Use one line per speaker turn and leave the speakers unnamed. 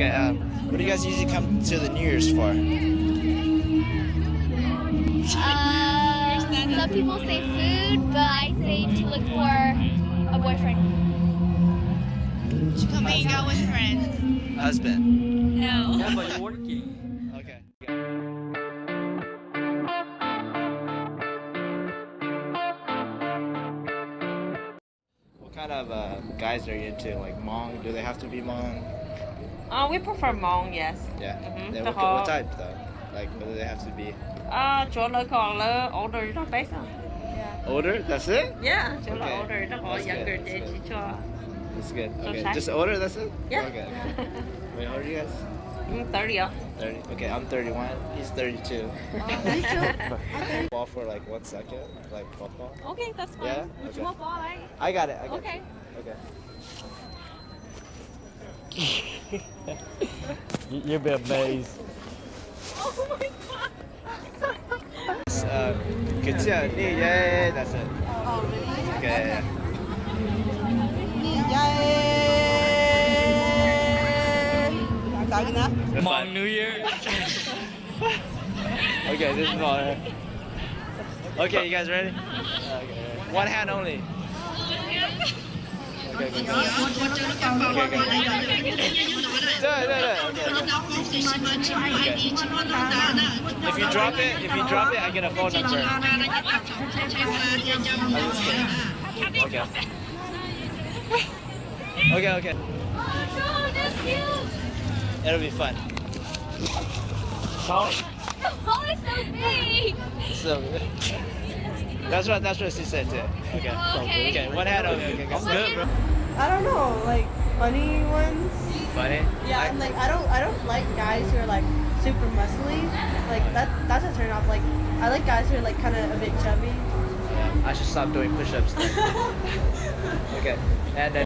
Okay, what do you guys usually come to the New Year's for?
Some people say food, but I say to look for a boyfriend.
To come hang out with friends.
Husband.
No.
Yeah, but you're working.
Okay. What kind of guys are you into? Like Hmong? Do they have to be Hmong?
We prefer Hmong, yes.
Yeah.
Mhm.
Then
The
what
whole-
type though? Like what do they have to be?
Chỗ lỡ còn lỡ older nó best à?
Older? That's it?
Yeah, chỗ lỡ
Okay.
older nó có
That's
younger
good,
để
that's
chỉ
good.
cho
That's good.
So
Okay.
shy?
Just older, that's it?
Yeah.
Okay. Wait, how old are you guys?
30 à?
30. Okay, I'm 31. He's 32. Ball for like 1 second, like football.
Okay, that's fine.
Yeah?
Would
Okay.
you want ball, right?
I got it. I got
Okay.
it. Okay.
You'll be amazed.
Oh my god.
Good job. Yeah, that's it.
Oh, really?
Okay.
Hmong New Year.
Okay, this is all. Okay, you guys ready? Okay. One hand only. Okay, okay, okay. If you drop it, I get a phone number. I'm just kidding. Okay. Okay, okay.
Oh, that's cute.
It'll be fun.
How?
Oh, it's so big.
So that's what she said too. Okay.
Okay.
Okay, one hand only. Okay,
That's
go.
good, bro.
I don't know, like funny ones.
Funny?
Yeah, and like I don't like guys who are like super muscly. Like that's a turn off. Like I like guys who are like kind of a bit chubby.
I should stop doing push-ups then. Okay. And then